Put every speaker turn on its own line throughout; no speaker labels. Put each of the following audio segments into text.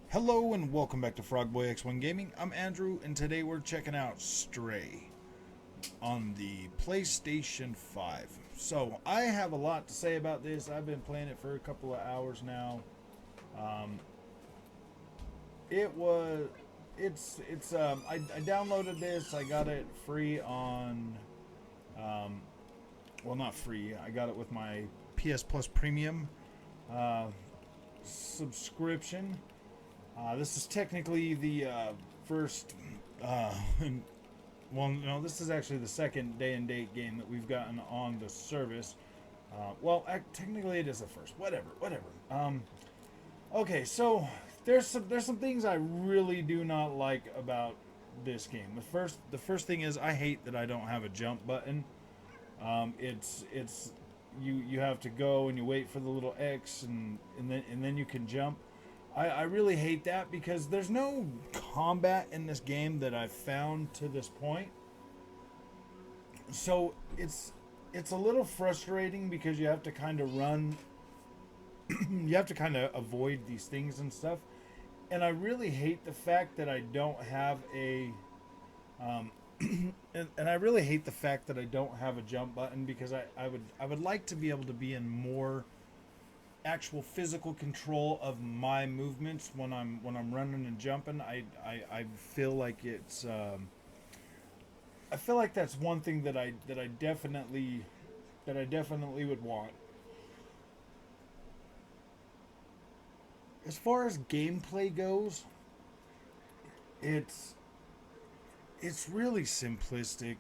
Hello and welcome back to Frogboy X1 Gaming. I'm Andrew and today we're checking out Stray on the PlayStation 5. So I have a lot to say about this. I've been playing it for a couple of hours now. Um, it was I downloaded this. I got it free on um, well, not free. I got it with my PS Plus Premium uh, subscription. This is technically the first, uh, well, no, this is actually the second day and date game that we've gotten on the service. Technically it is the first. Whatever. Okay, so there's some things I really do not like about this game. The first thing is I hate that I don't have a jump button. It's you have to go and you wait for the little X and then you can jump. I really hate that because there's no combat in this game that I've found to this point. So it's a little frustrating because you have to kind of run, you have to kind of avoid these things and stuff. And I really hate the fact that I don't have a um, and I really hate the fact that I don't have a jump button because I would like to be able to be in more actual physical control of my movements when I'm running and jumping. I feel like I feel like that's one thing that I definitely would want. As far as gameplay goes, it's it's really simplistic.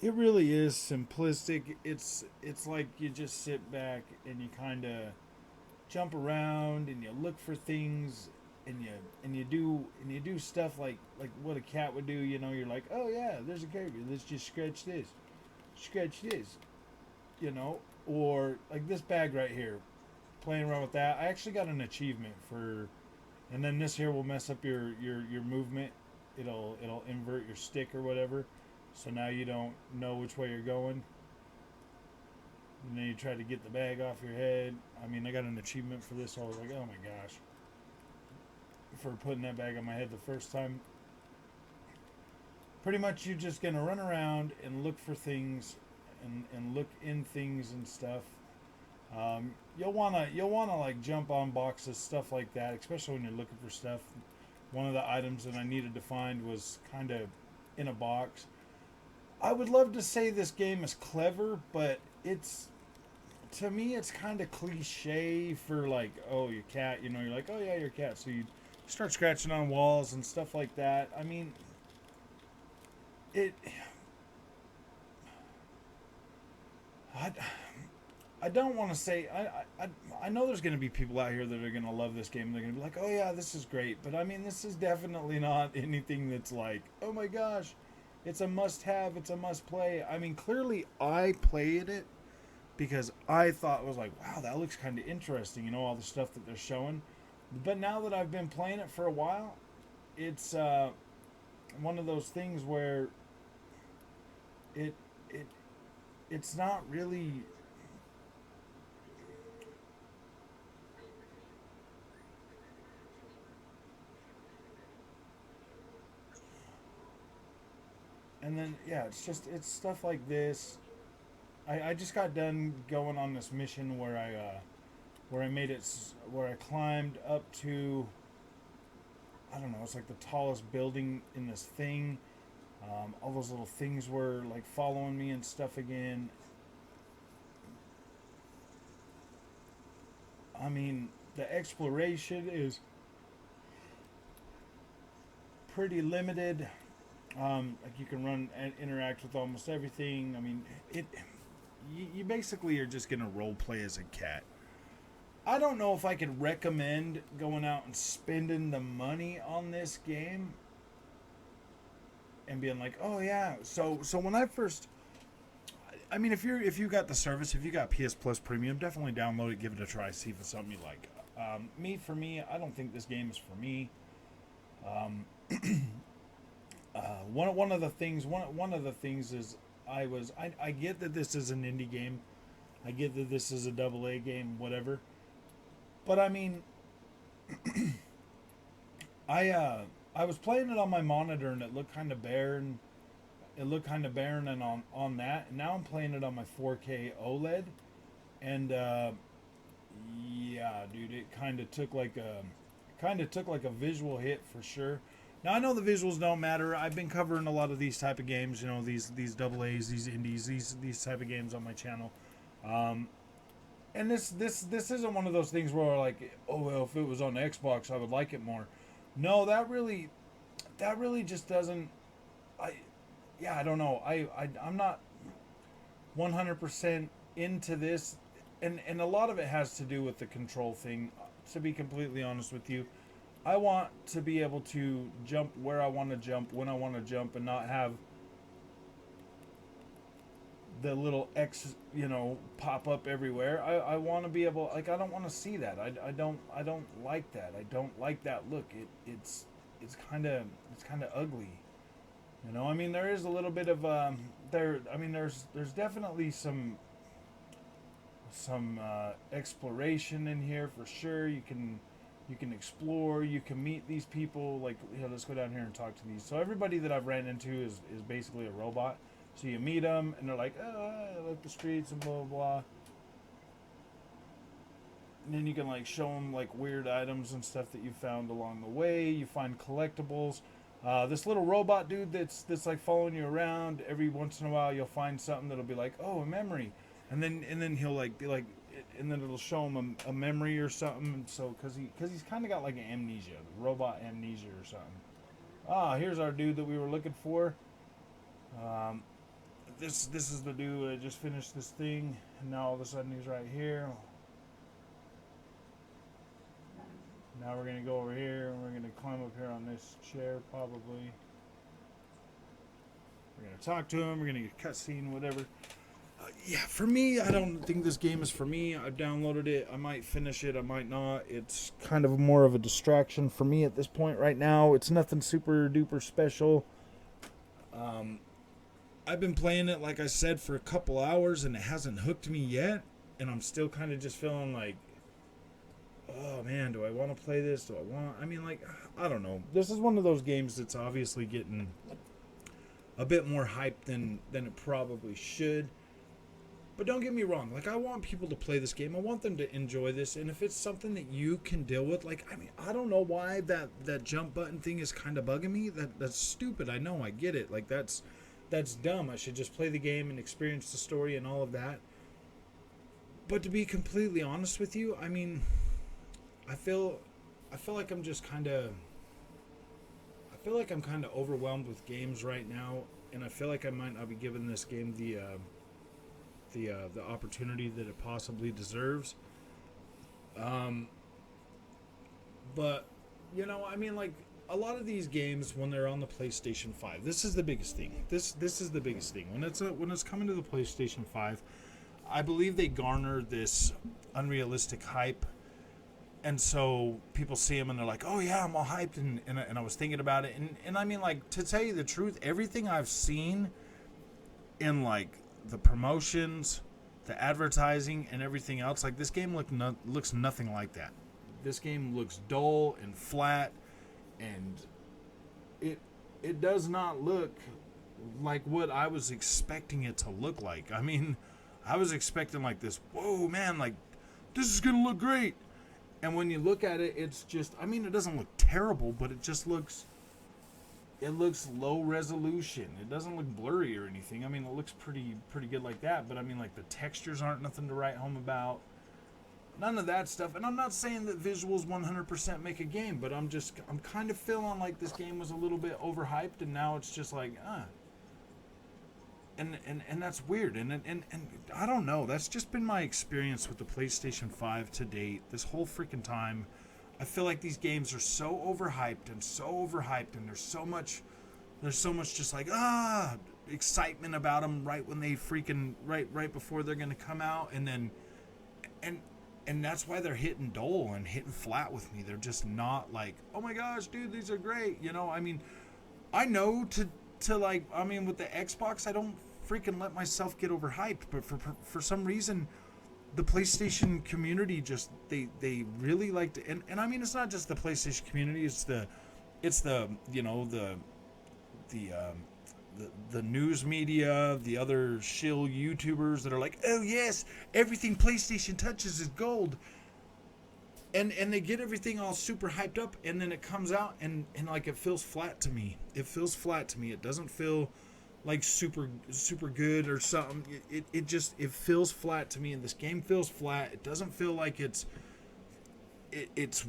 It really is simplistic. It's like you just sit back and you kind of jump around and you look for things and you do stuff like what a cat would do. You're like, oh yeah, there's a character. Let's just scratch this, or like this bag right here. Playing around with that, I actually got an achievement for, and then this here will mess up your movement. It'll invert your stick or whatever, so now you don't know which way you're going. And then you try to get the bag off your head. I mean, I got an achievement for this. So I was like, oh my gosh, for putting that bag on my head the first time. Pretty much, you're just gonna run around and look for things, and look in things and stuff. You'll wanna like jump on boxes, stuff like that, especially when you're looking for stuff. One of the items that I needed to find was kind of in a box. I would love to say this game is clever, but it's to me it's kind of cliche for like, oh, your cat, you're like, oh yeah, your cat, so you start scratching on walls and stuff like that. I mean, it I, I don't want to say I know there's going to be people out here that are going to love this game. They're going to be like, "Oh yeah, this is great." But I mean, this is definitely not anything that's like, "Oh my gosh, it's a must-have, it's a must-play." I mean, clearly I played it because I thought it was like, "Wow, that looks kind of interesting." All the stuff that they're showing. But now that I've been playing it for a while, it's one of those things where it it it's not really. And then yeah, it's stuff like this. I just got done going on this mission where I made it where I climbed up to, I don't know, it's like the tallest building in this thing. All those little things were like following me and stuff again. I mean, the exploration is pretty limited. Like you can run and interact with almost everything. I mean, it you basically are just gonna role play as a cat. I don't know if I could recommend going out and spending the money on this game and being like, oh yeah. So when I first, I mean, if you got the service, if you got PS Plus Premium, definitely download it, give it a try, see if it's something you like. For me, I don't think this game is for me. Um, one of the things is I get that this is an indie game. I get that this is a double A game, whatever. But I mean, I I was playing it on my monitor and it looked kind of barren. It looked kind of barren and on that. And now I'm playing it on my 4K OLED, and yeah, dude, it kind of took like a visual hit for sure. Now I know the visuals don't matter. I've been covering a lot of these type of games, you know, these double A's, these indies, these type of games on my channel. Um, and this isn't one of those things where like, oh well, if it was on Xbox, I would like it more. No, that really just doesn't. I yeah, I don't know. I'm not 100% into this, and a lot of it has to do with the control thing. To be completely honest with you, I want to be able to jump where I want to jump when I want to jump, and not have the little X, you know, pop up everywhere. I want to be able, like, I don't want to see that. I don't like that. I don't like that look. It's kind of ugly. You know, I mean, there is a little bit of there. I mean, there's definitely some exploration in here for sure. You can explore. You can meet these people. Like, you know, let's go down here and talk to these. So everybody that I've ran into is basically a robot. So you meet them and they're like, oh, I like the streets and blah blah blah. And then you can like show them like weird items and stuff that you found along the way. You find collectibles. This little robot dude that's like following you around. Every once in a while, you'll find something that'll be like, oh, a memory, and then he'll like be like, and then it'll show him a memory or something. And so because he's kind of got like an amnesia, robot amnesia or something. Ah, here's our dude that we were looking for. Um, this is the dude that just finished this thing, and now all of a sudden he's right here. Now we're gonna go over here and we're gonna climb up here on this chair probably. We're gonna talk to him. We're gonna get a cutscene, whatever. Yeah, for me, I don't think this game is for me. I've downloaded it. I might finish it. I might not. It's kind of more of a distraction for me at this point right now. It's nothing super duper special. Um, I've been playing it, like I said, for a couple hours and it hasn't hooked me yet. And I'm still kind of just feeling like, oh man, do I want to play this? Do I want? I mean, like, I don't know. This is one of those games that's obviously getting a bit more hype than it probably should. But don't get me wrong. Like, I want people to play this game. I want them to enjoy this. And if it's something that you can deal with, like, I mean, I don't know why that jump button thing is kind of bugging me. That's stupid. I know. I get it. Like, that's dumb. I should just play the game and experience the story and all of that. But to be completely honest with you, I mean, I feel like I'm just kind of I feel like I'm kind of overwhelmed with games right now, and I feel like I might not be giving this game the opportunity that it possibly deserves. Um, but you know, I mean, like a lot of these games when they're on the PlayStation 5, this is the biggest thing. This is the biggest thing when it's coming to the PlayStation 5. I believe they garner this unrealistic hype. And so people see them and they're like, oh yeah, I'm all hyped. And I was thinking about it. And I mean, like, to tell you the truth, everything I've seen in, like, the promotions, the advertising, and everything else, like, this game looks nothing like that. This game looks dull and flat. And it does not look like what I was expecting it to look like. I mean, I was expecting, like, this, whoa, man, like, this is going to look great. And when you look at it, it's just, I mean, it doesn't look terrible, but it looks low resolution. It doesn't look blurry or anything. I mean, it looks pretty good like that, but I mean, like, the textures aren't nothing to write home about. None of that stuff. And I'm not saying that visuals 100% make a game, but I'm kind of feeling like this game was a little bit overhyped, and now it's just like, And that's weird, and I don't know. That's just been my experience with the PlayStation 5 to date. This whole freaking time, I feel like these games are so overhyped, and there's so much just like excitement about them right when they freaking right before they're gonna come out, and then and that's why they're hitting dull and hitting flat with me. They're just not like, oh my gosh, dude, these are great. You know, I mean, I know to like, I mean, with the Xbox, I don't freaking let myself get overhyped, but for some reason, the PlayStation community just they really like to, and I mean, it's not just the PlayStation community, it's the it's the, you know, the the news media, the other shill YouTubers that are like, oh yes, everything PlayStation touches is gold, and they get everything all super hyped up, and then it comes out and like it feels flat to me. It feels flat to me. It doesn't feel like super good or something. It just it feels flat to me, and this game feels flat. It doesn't feel like it's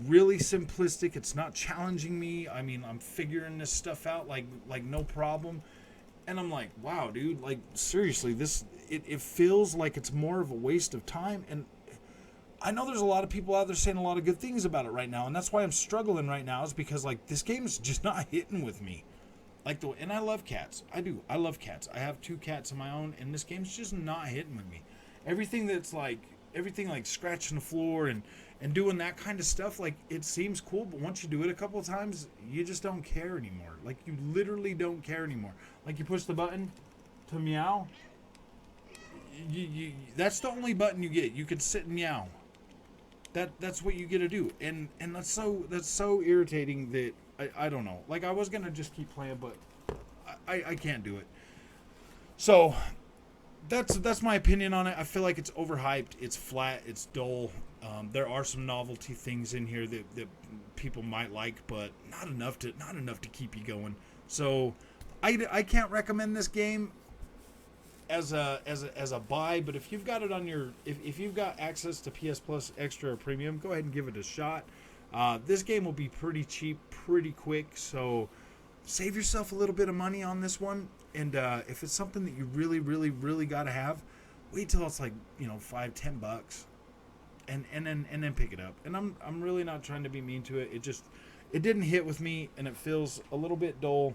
really simplistic. It's not challenging me. I mean, I'm figuring this stuff out like no problem. And I'm like, wow, dude, like seriously, it feels like it's more of a waste of time. And I know there's a lot of people out there saying a lot of good things about it right now, and that's why I'm struggling right now, is because like this game is just not hitting with me. And I love cats. I do. I love cats. I have 2 cats of my own, and this game's just not hitting with me. Everything like scratching the floor and doing that kind of stuff, like it seems cool, but once you do it a couple of times, you just don't care anymore. Like you literally don't care anymore. Like you push the button to meow. That's the only button you get. You could sit and meow. That's what you get to do, and that's so irritating that I don't know. Like I was gonna just keep playing, but I can't do it. So that's my opinion on it. I feel like it's overhyped. It's flat. It's dull. There are some novelty things in here that people might like, but not enough to keep you going. So I can't recommend this game as a buy, but if you've got it on your if you've got access to PS Plus Extra or Premium, go ahead and give it a shot. This game will be pretty cheap pretty quick, so save yourself a little bit of money on this one. And if it's something that you really gotta have, wait till it's like, you know, $5-10 and then pick it up. And I'm really not trying to be mean to it. It didn't hit with me, and it feels a little bit dull.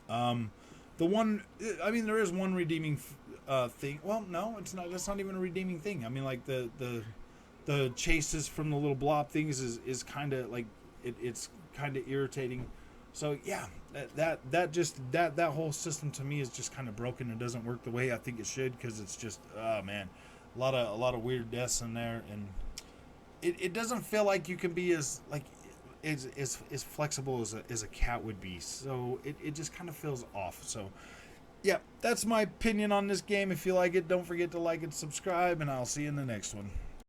There is one redeeming thing. Well, no, it's not. That's not even a redeeming thing. I mean, like the chases from the little blob things is kind of like it's kind of irritating. So yeah, that whole system to me is just kind of broken. It doesn't work the way I think it should, because it's just, oh man, a lot of weird deaths in there, and it doesn't feel like you can be as flexible as a cat would be. So it just kind of feels off. So yeah, that's my opinion on this game. If you like it, don't forget to like and subscribe, and I'll see you in the next one.